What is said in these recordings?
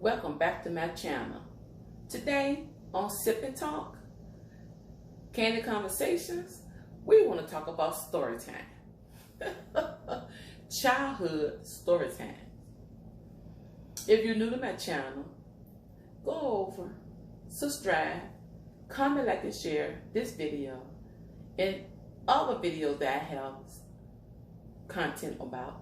Welcome back to my channel. Today on Sip and Talk, CANdid Conversations, we want to talk about story time. Childhood story time. If you're new to my channel, go over, subscribe, comment, like, and share this video and other videos that I have content about.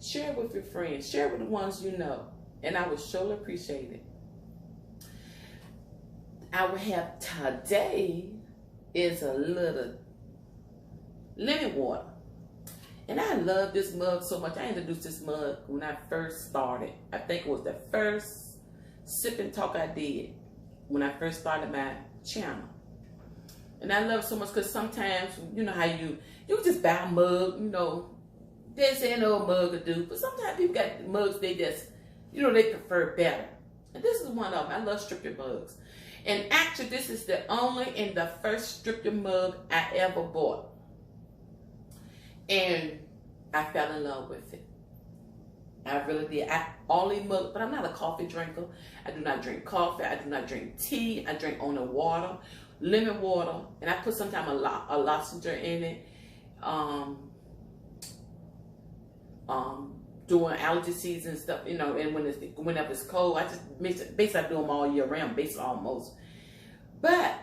Share with your friends, share with the ones you know, and I would surely appreciate it. I will have today is a little lemon water. And I love this mug so much. I introduced this mug when I first started. I think it was the first Sip and Talk I did when I first started my channel. And I love it so much because sometimes, you know how you just buy a mug, you know, this ain't no mug to do. But sometimes people got mugs they just, you know, they prefer better. And this is one of them. I love stripper mugs. And actually, this is the only and the first stripper mug I ever bought. And I fell in love with it. I really did. I only mug, but I'm not a coffee drinker. I do not drink coffee. I do not drink tea. I drink only water, lemon water, and I put sometimes a lozenge in it. During allergy season and stuff, you know, and whenever it's cold, I just mix it. Basically, I do them all year round, basically almost. But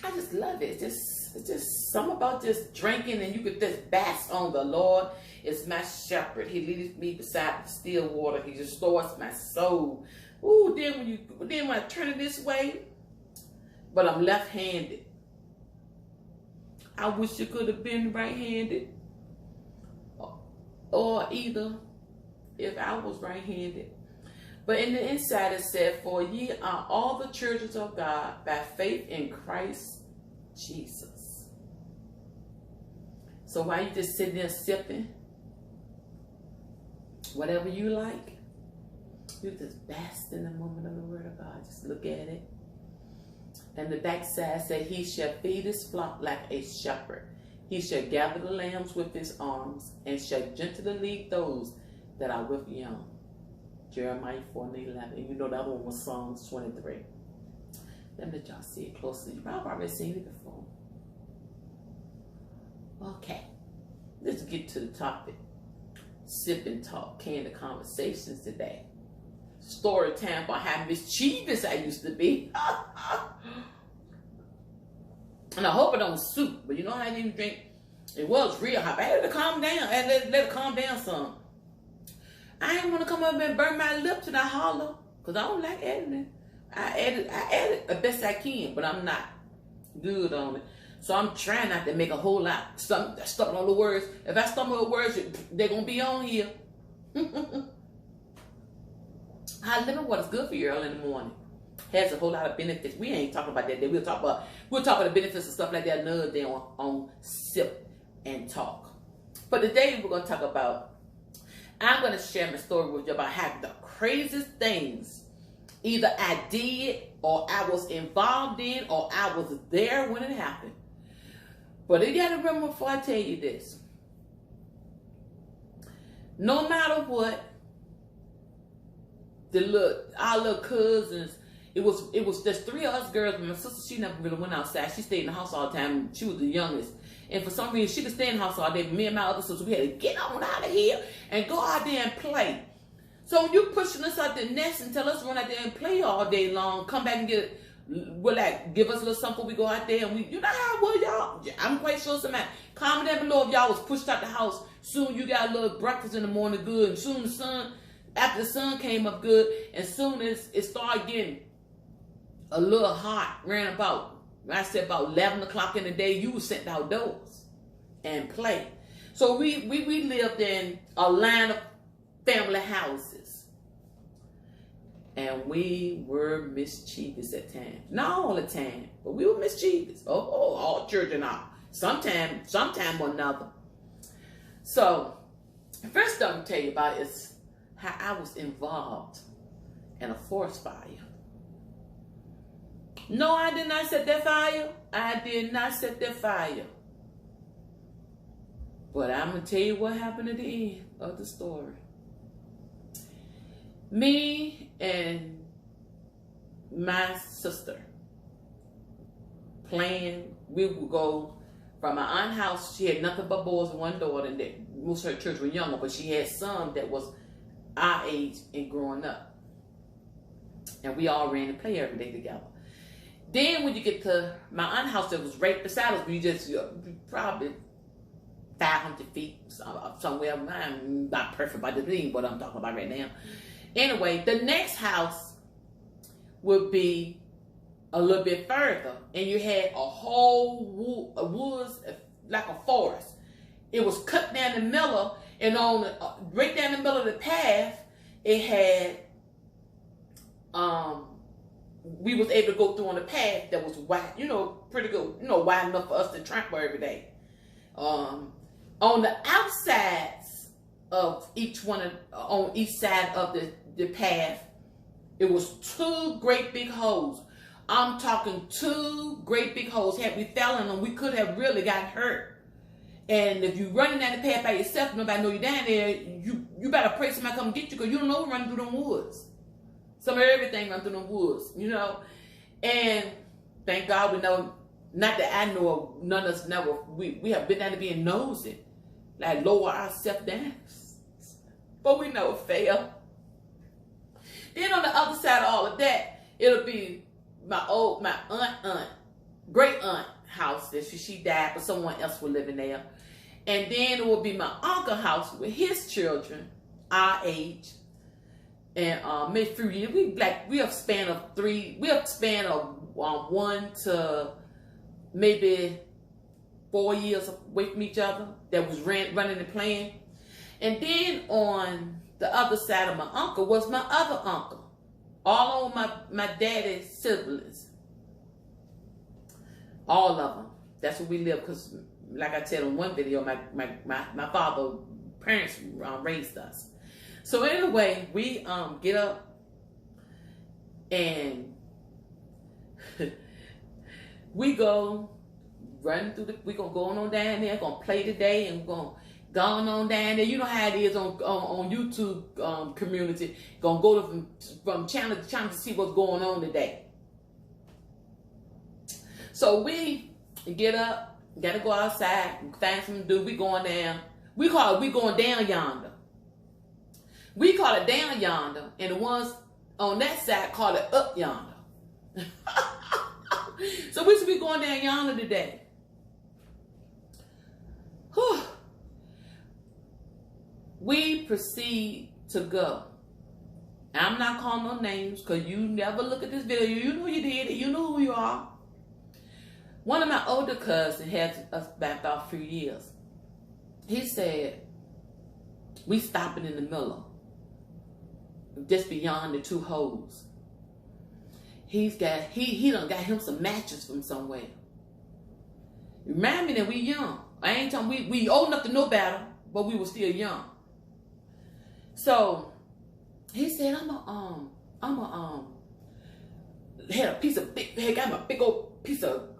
I just love it. It's just something about just drinking, and you could just bask on the Lord. It's my shepherd. He leads me beside the still water. He restores my soul. Ooh, then when I turn it this way, but I'm left-handed. I wish it could have been right-handed. Or either if I was right-handed. But in the inside it said, for ye are all the children of God by faith in Christ Jesus. So while you just sitting there sipping, whatever you like, you just bask in the moment of the word of God. Just look at it. And the backside said, he shall feed his flock like a shepherd. He shall gather the lambs with his arms, and shall gently lead those that are with young. Jeremiah 4:11. And you know the other one was Psalms 23. Let me y'all see it closely. I've already seen it before. Okay. Let's get to the topic. Sip and Talk, CANdid Conversations today. Story time about how mischievous I used to be. And I hope it don't suit, but you know how I didn't drink. It was real hot. I had to calm down. I had to let it calm down some. I didn't want to come up and burn my lips and I holler, because I don't like editing. I edit the best I can, but I'm not good on it. So I'm trying not to make a whole lot stuck on the words. If I stumble with words, they're going to be on here. Hot lemon water is good for you early in the morning. Has a whole lot of benefits. We ain't talking about that. We'll talk about the benefits and stuff like that another day on Sip and Talk. But today we're going to talk about, I'm going to share my story with you about how the craziest things either I did or I was involved in or I was there when it happened. But you got to remember before I tell you this. No matter what, our little cousins, it was just three of us girls, but my sister, she never really went outside. She stayed in the house all the time. She was the youngest. And for some reason, she could stay in the house all day. Me and my other sister, we had to get on out of here and go out there and play. So when you pushing us out the nest and tell us to run out there and play all day long, come back and give us a little something before we go out there. And you know how it was, y'all. I'm quite sure somebody, comment down below if y'all was pushed out the house. Soon you got a little breakfast in the morning good. And soon after the sun came up good, and soon as it started getting a little hot, ran about, I said about 11 o'clock in the day, you were sent outdoors and play. So we lived in a line of family houses. And we were mischievous at times. Not all the time, but we were mischievous. Oh, all children are. Sometime or another. So, the first thing I'm going to tell you about is how I was involved in a forest fire. No, I did not set that fire. I did not set that fire. But I'm going to tell you what happened at the end of the story. Me and my sister planned, we would go from my aunt's house. She had nothing but boys and one daughter, and most of her children were younger, but she had some that was our age and growing up. And we all ran and played every day together. Then when you get to my aunt's house that was right beside us, we just probably 500 feet somewhere. I'm not perfect by the thing, what I'm talking about right now. Anyway, the next house would be a little bit further, and you had a whole woods, like a forest. It was cut down the middle, and on right down the middle of the path, it had we was able to go through on a path that was wide, pretty good, wide enough for us to trample every day. On the outsides of each one, on each side of the path, it was 2 great big holes. I'm talking 2 great big holes. Had we fell in them, we could have really got hurt. And if you running down the path by yourself, nobody know you down there, you better pray somebody come get you, because you don't know who running through them woods. Some of everything run through them woods, And thank God we know, not that I know of, none of us never, we have been down to being nosy, like lower ourselves down. But we never fail. Then on the other side of all of that, it'll be my great aunt house that she died, but someone else was living there. And then it will be my uncle house with his children, our age. And maybe 3 years. We have span of 3. We have span of 1 to maybe 4 years away from each other. That was running and playing. And then on the other side of my uncle was my other uncle. All of my daddy's siblings. All of them. That's where we live, because like I said in one video, my father's parents raised us. So anyway, we get up and we go running through we gonna go on down there, gonna play today, and we're gonna go on down there. You know how it is on YouTube community. Gonna go from channel to channel to see what's going on today. So we get up, gotta go outside, find something to do. We going down. We going down yonder. We call it down yonder, and the ones on that side call it up yonder. So we should be going down yonder today. Whew. We proceed to go. I'm not calling no names, because you never look at this video. You know you did it. You know who you are. One of my older cousins had us back about a few years. He said, we stopping in the middle, just beyond the 2 holes. He done got him some matches from somewhere. Remind me that we young. I ain't talking, we old enough to know better, but we were still young. So he said, had a piece of got him a big old piece of,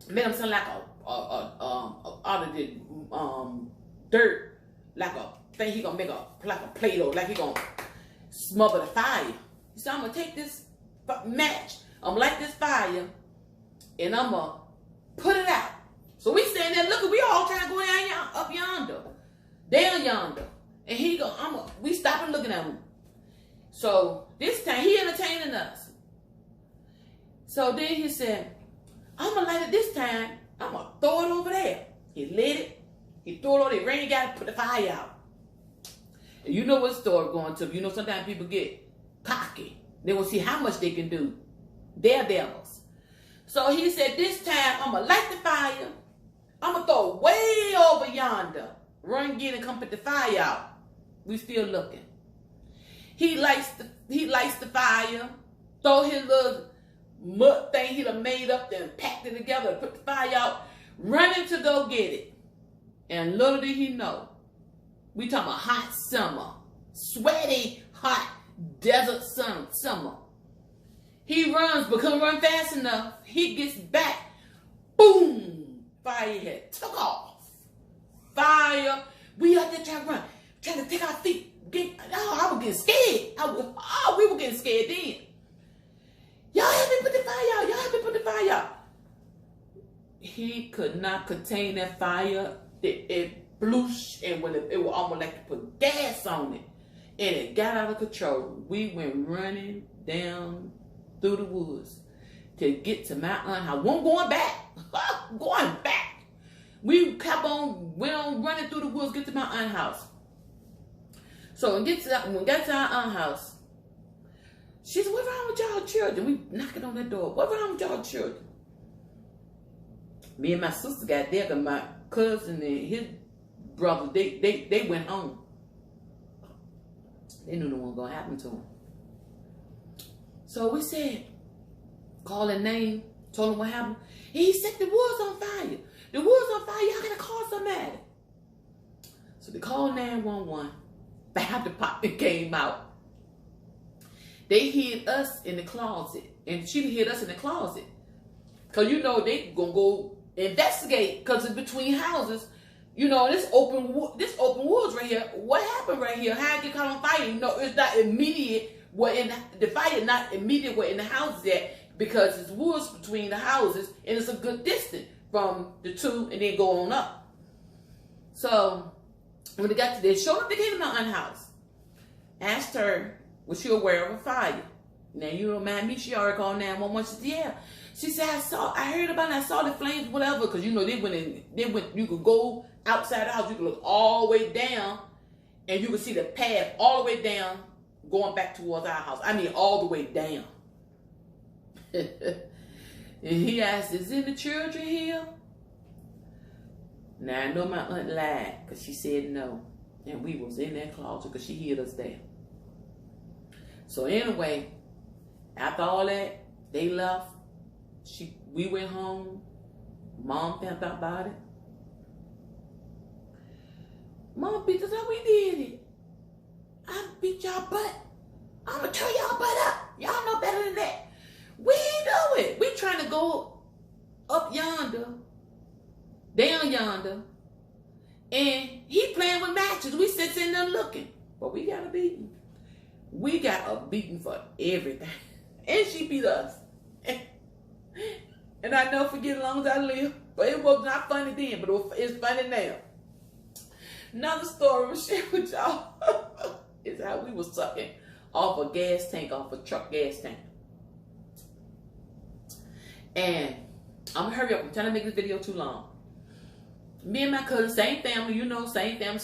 made him sound like out of the dirt, like a thing he gonna make like a Play-Doh, like he gonna smother the fire. He said, I'm gonna take this match, I'm gonna light this fire, and I'm gonna put it out. So we standing there looking, we all trying to go down up yonder, down yonder, and we stopping looking at him. So this time he entertaining us. So then he said, I'm gonna light it this time, I'm gonna throw it over there. He lit it, he threw it over there, rain got to put the fire out. And you know what story going to. You know sometimes people get cocky. They want to see how much they can do. They're devils. So he said, this time I'm going to light the fire. I'm going to throw it way over yonder. Run, get, and come put the fire out. We still looking. He lights the fire. Throw his little mud thing he done made up there and packed it together, put the fire out, running to go get it. And little did he know, we talking about hot summer, sweaty, hot desert summer. He runs, but couldn't run fast enough. He gets back, boom, fire had took off. Fire, we out there trying to run, trying to take our feet, I was getting scared. We were getting scared then. Y'all help me put the fire out. Y'all help me put the fire out. He could not contain that fire. It blew, and when it was almost like to put gas on it. And it got out of control. We went running down through the woods to get to my aunt's house. Wasn't going back. Going back. We went on running through the woods, get to my aunt's house. So when we got to our aunt's house, she said, "What's wrong with y'all children?" We knocking on that door. "What's wrong with y'all children?" Me and my sister got there, and my cousin and his brother, they went home. They knew no one was going to happen to them. So we said, call a name, told him what happened. He said, "The wood's on fire. The wood's on fire. Y'all got to call somebody." So they called 911. Fire department came out. They hid us in the closet. And she hid us in the closet. Because, you know, they going to go investigate. Because it's between houses. You know, this open woods right here. What happened right here? How it get caught on fire? You know, it's not immediate. The fire not immediate where in the houses at, because it's woods between the houses, and it's a good distance from the two, and then go on up. So when they got to there, showed up, they came to my aunt's house. Asked her, was she aware of a fire? Now, you don't mind me, she already called 911. She said, "Yeah." She said, I heard about it, I saw the flames, whatever, because, you know, you could go outside the house, you could look all the way down, and you could see the path all the way down, going back towards our house. I mean, all the way down. And he asked, "Is any children here?" Now, I know my aunt lied, because she said no. And we was in that closet, because she hid us there. So anyway, after all that, they left. We went home. Mom found out about it. Mom beat us up. We did it. I beat y'all butt. I'm going to tear y'all butt up. Y'all know better than that. We ain't do it. We trying to go up yonder, down yonder, and he playing with matches. We sitting there looking. But we got a beating. We got a beating for everything. And she beat us. And I never forget as long as I live. But it was not funny then, but it's funny now. Another story I'm share with y'all is how we was sucking off a gas tank, off a truck gas tank. And I'm gonna hurry up. I'm trying to make this video too long. Me and my cousin, same family, you know, same family,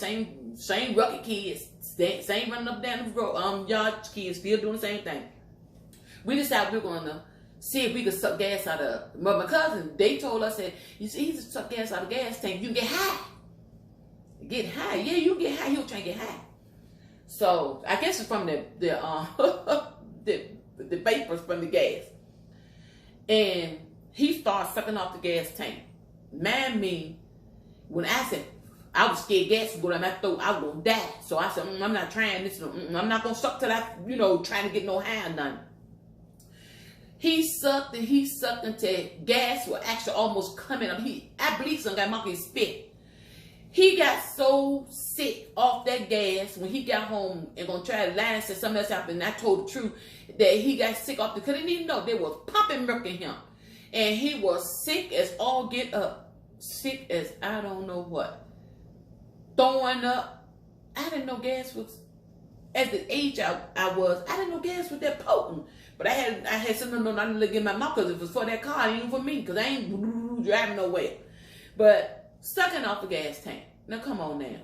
same rugged kids, same running up down the road, yard kids, still doing the same thing. We decided we were gonna see if we could suck gas out of. But my cousin, they told us that you see, he just suck gas out of the gas tank. You can get high. Get high, yeah, you get high. He was trying to get high. So I guess it's from the vapors from the gas. And he started sucking off the gas tank. Man, me, when I said I was scared gas would go down my throat, I was gonna die. So I said, I'm not trying this. I'm not gonna suck till I, you know, trying to get no high or nothing. He sucked and he sucked until gas was actually almost coming up. I believe some guy monkey spit. He got so sick off that gas when he got home and gonna try to lie and say something else happened. And I told the truth that he got sick off because he didn't even know they was pumping milk in him. And he was sick as all get up. Sick as I don't know what. Throwing up. I didn't know gas was, at the age I was, I didn't know gas was that potent. But I had something on, I didn't look in my mouth because it was for that car, it ain't for me, because I ain't driving nowhere. But sucking off the gas tank. Now come on now.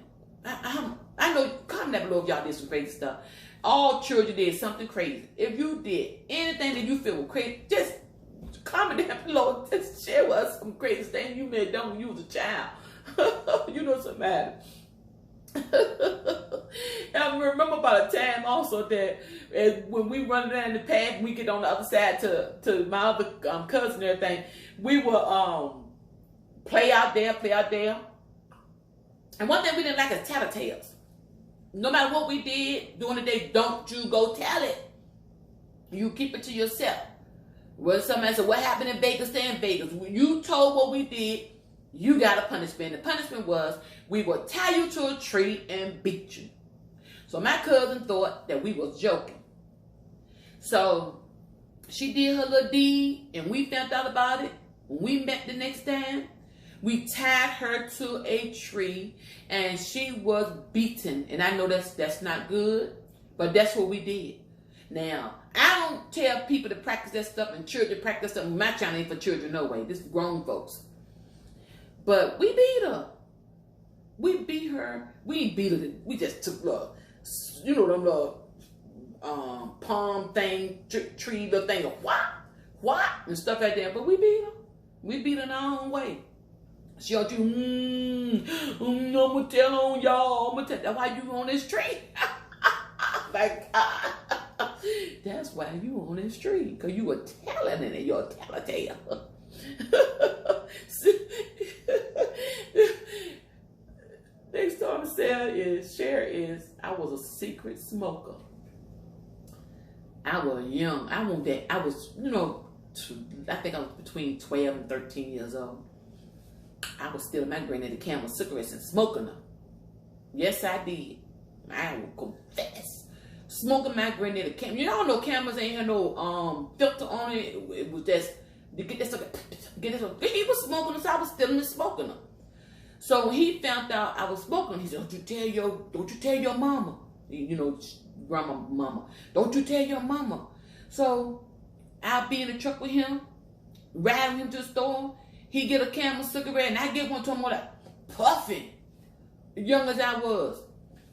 I know, comment down below if y'all did some crazy stuff. All children did something crazy. If you did anything that you feel was crazy, just comment down below. Just share with us some crazy things you may have done when you was a child. You know something matter. And I remember about a time also that when we run down the path, we get on the other side to my other cousin and everything. We would play out there. And one thing we didn't like is tattletales. No matter what we did during the day, don't you go tell it. You keep it to yourself. Well, somebody said, what happened in Vegas, stay in Vegas. When you told what we did, you got a punishment. The punishment was we would tie you to a tree and beat you. So So my cousin thought that we was joking. So she did her little deed, and we found out about it. When we met the next time, we tied her to a tree, and she was beaten. And I know that's not good, but that's what we did. Now, I don't tell people to practice that stuff and children practice stuff. My channel ain't for children, no way. This is grown folks. But we beat her. We beat her. We ain't beat her. We just took them palm thing, tree little thing of what, and stuff like that. But we beat her. We beat her in our own way. She don't you, I'm gonna tell on y'all. I'm gonna tell. That's why you on this tree. Like, that's why you on this tree, because you were telling it. You're a telltale. Next time I share is I was a secret smoker. I was young. I was, I think I was between 12 and 13 years old. I was stealing my granddaddy Camel cigarettes and smoking them. Yes, I did. I will confess. Smoking my granddaddy Camel. You all know Camels ain't had no filter on it. It was just to get this. He was smoking them, so I was stealing and smoking them. So when he found out I was smoking, he said, Don't you tell your mama. Grandma, mama. Don't you tell your mama. So I'll be in the truck with him, riding him to the store. He get a Camel cigarette, and I get one to him like puffing. Young as I was.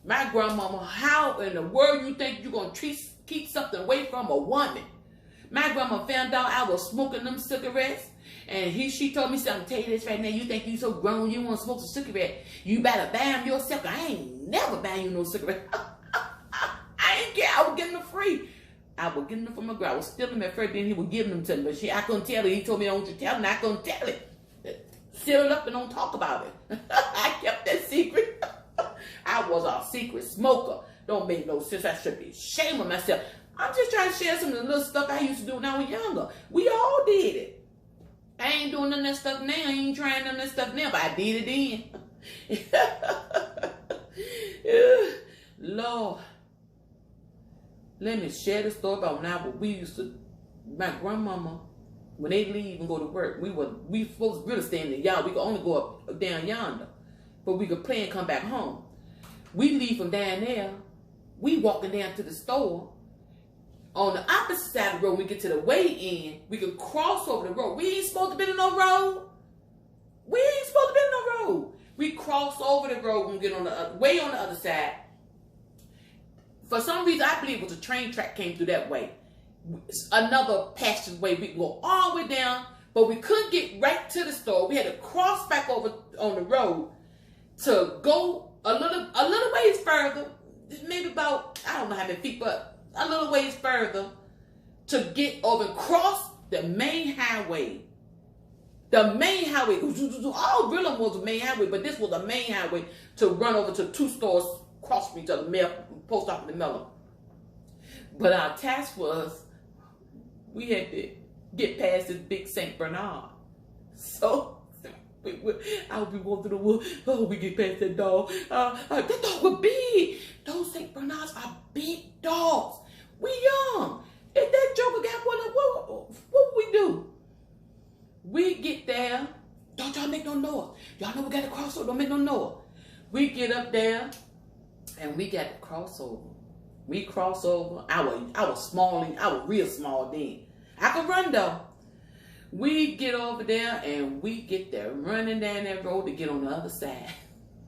My grandmama, how in the world you think you're going to keep something away from a woman? My grandma found out I was smoking them cigarettes, and she told me something. Tell you this right now. You think you so grown, you want to smoke a cigarette? You better buy them yourself. I ain't never buying you no cigarette. I ain't care. I was getting them free. I was getting them from my grandma. I was stealing them at first, then he was giving them to me. But I couldn't tell it. He told me, don't you tell him. I couldn't tell it. Seal it up and don't talk about it. I kept that secret. I was a secret smoker. Don't make no sense. I should be ashamed of myself. I'm just trying to share some of the little stuff I used to do when I was younger. We all did it. I ain't doing none of that stuff now. I ain't trying none of that stuff now, but I did it then. Lord. Let me share the story about when we used to, my grandmama, when they leave and go to work, we folks really stay in the yard. We could only go up down yonder, but we could play and come back home. We leave from down there. We walking down to the store. On the opposite side of the road, we get to the way in. We can cross over the road. We ain't supposed to be in no road. We ain't supposed to be in no road. We cross over the road and get on the way on the other side. For some reason, I believe it was a train track came through that way. Another passageway. We could go all the way down, but we couldn't get right to the store. We had to cross back over on the road to go a little ways further. Maybe about, I don't know how many feet, but a little ways further to get over and cross the main highway. The main highway. All Brilliant was the main highway, but this was the main highway to run over to two stores across from each other, post office and Miller. But our task was, we had to get past this big St. Bernard. So I would be walking through the woods. Oh, we get past that dog. That dog was big. Those St. Bernards are big dogs. We young. If that joker got one, what would we do? We get there. Don't y'all make no noise. Y'all know we got to cross over. Don't make no noise. We get up there, and we got to cross over. We cross over. I was small. I was real small then. I could run though. We get over there and we get there running down that road to get on the other side.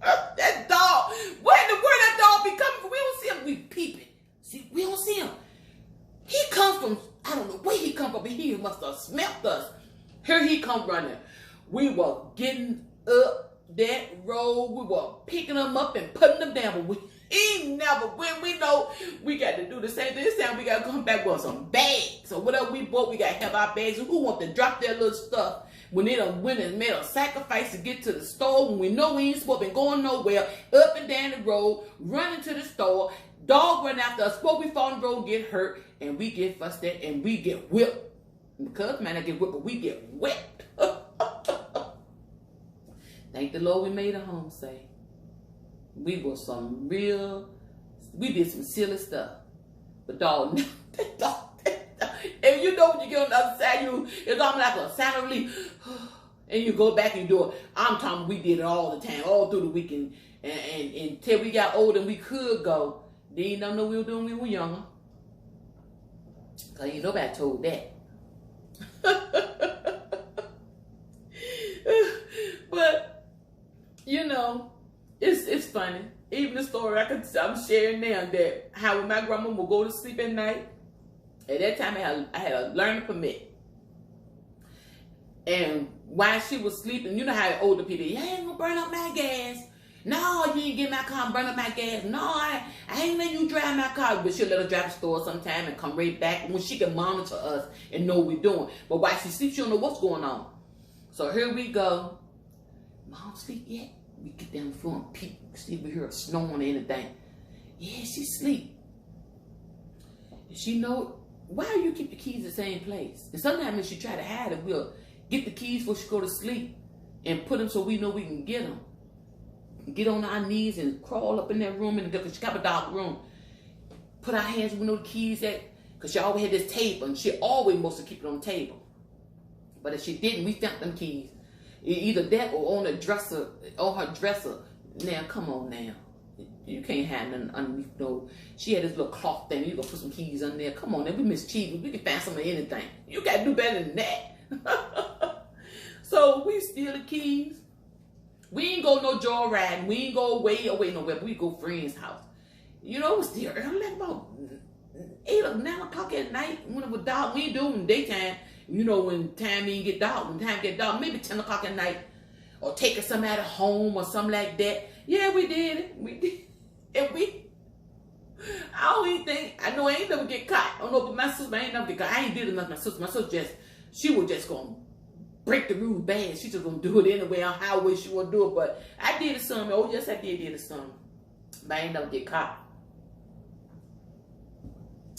That dog, where in the world that dog be coming from? We don't see him. We peeping. See, we don't see him. He comes from, I don't know where he come from, but he must have smelt us. Here he come running. We were getting up that road. We were picking them up and putting them down. But when we know we got to do the same thing this time, we got to come back with some bags. So whatever we bought, we got to have our bags. Who want to drop their little stuff when they done went and made a sacrifice to get to the store, when we know we ain't supposed to be going nowhere, up and down the road, running to the store, dog run after us, before we fall on the road, get hurt, and we get fussed at, and we get whipped. Because man, I get whipped, but we get whipped. Thank the Lord we made a home safe. We were some real We did some silly stuff. But dog, and you know when you get on the other side, it's almost like a sign of relief. And you go back and do it. I'm talking, we did it all the time, all through the weekend. And until we got older and we could go, they didn't know we were doing when we were younger. Because ain't nobody told that. But, you know, it's funny. Even the story I'm sharing now, that how when my grandma would go to sleep at night, at that time I had a learning permit. And while she was sleeping, you know how older people, you ain't gonna burn up my gas. No, you ain't get my car and burn up my gas. No, I ain't letting you drive my car. But she'll let her drive the store sometime and come right back when she can monitor us and know what we're doing. But while she sleeps, she don't know what's going on. So here we go. Mom sleep yet? We get down the floor and peek, see if we hear her snoring or anything. Yeah, she sleep. And she know, why do you keep the keys in the same place? And sometimes when she try to hide it, we'll get the keys before she go to sleep and put them so we know we can get them. Get on our knees and crawl up in that room, because she got a dark room. Put our hands where we know the keys at, because she always had this table, and she always mostly keep it on the table. But if she didn't, we found them keys. Either that or on the dresser, on her dresser. Now, come on now. You can't have nothing underneath, no. She had this little cloth thing. You gonna put some keys on there. Come on, now, we mischievous. We can find some of anything. You gotta do better than that. So we steal the keys. We ain't go no joyriding. We ain't go way away nowhere. But we go friend's house. You know, it was still early, like about 8 or 9 o'clock at night when it was dark. We ain't do it in daytime. You know, when time ain't get dark. When time get dark, maybe 10 o'clock at night. Or taking somebody home or something like that. Yeah, we did it. We did. And I don't even think, I know I ain't never get caught. I don't know, but my sister, I ain't never get caught. I ain't did enough. My sister she was just going to break the rules bad. She just going to do it anyway on how way she want to do it. But I did it some. Oh, yes, I did it some. But I ain't never get caught.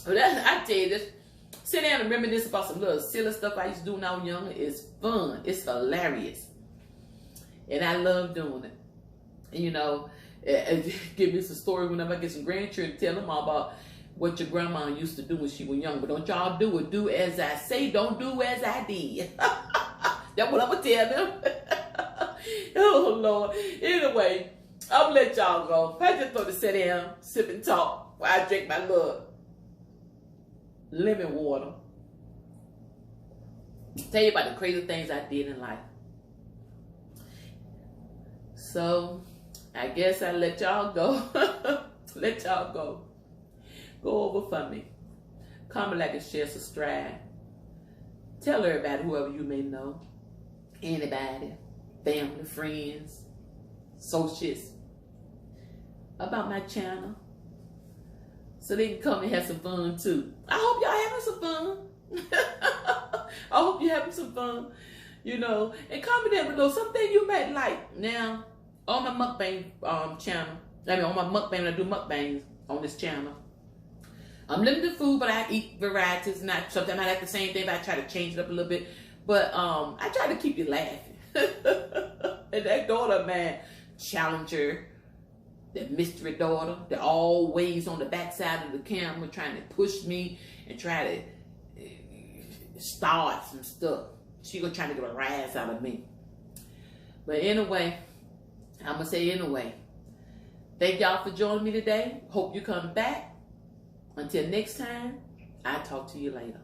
But I tell you this. Sit down and reminisce about some little silly stuff I used to do when I was younger. It's fun. It's hilarious. And I love doing it. And, you know, give me some story whenever I get some grandchildren, tell them all about what your grandma used to do when she was young. But don't y'all do it. Do as I say. Don't do as I did. That's what I'm going to tell them. Oh, Lord. Anyway, I'm going to let y'all go. I just thought to sit down, sip and talk while I drink my little lemon water. Tell you about the crazy things I did in life. So, I guess I let y'all go. Let y'all go. Go over for me. Comment, like, and share, subscribe. Tell everybody, whoever you may know. Anybody. Family, friends, associates. About my channel. So they can come and have some fun too. I hope y'all having some fun. I hope you're having some fun. You know. And comment down below something you might like. Now, on my mukbang channel. I mean, on my mukbang, I do mukbangs on this channel. I'm limited food, but I eat varieties. Not sometimes I like the same thing, but I try to change it up a little bit. But I try to keep you laughing. And that daughter of mine, Challenger, that mystery daughter, that always on the backside of the camera trying to push me and try to start some stuff. She gonna try to get a rise out of me. But anyway, I'm gonna say anyway. Thank y'all for joining me today. Hope you come back. Until next time, I'll talk to you later.